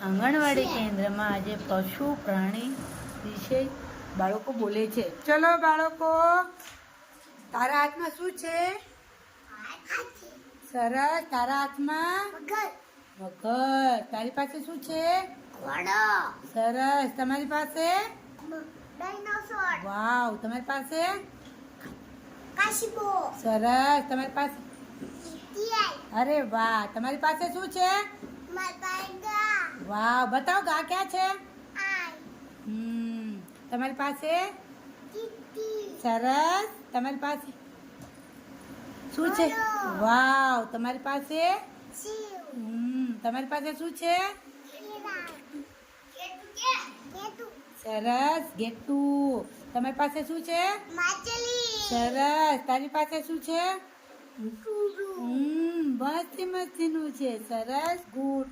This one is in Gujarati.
આંગણવાડી કેન્દ્રમાં આજે પશુ પ્રાણી વિશે બાળકો બોલે છે. ચલો બાળકો, તારા હાથમાં શું છે? સરસ. તારા હાથમાં મગર. તારી પાસે શું છે? સરસ. તમારી પાસે? વાવ. તમારી પાસે? સરસ. તમારી પાસે? અરે વાહ. તમારી પાસે શું છે? વાહ. બતાવો ગા ક્યાં છે? તમારી પાસે? સરસ. તમારી પાસે શું છે? વાવ. તમારી પાસે? તમારી પાસે શું છે? સરસ. ગેટુ. તમારી પાસે શું છે? સરસ. તારી પાસે શું છે? મસ્તી મસ્તીનું છે. સરસ. ગુડ.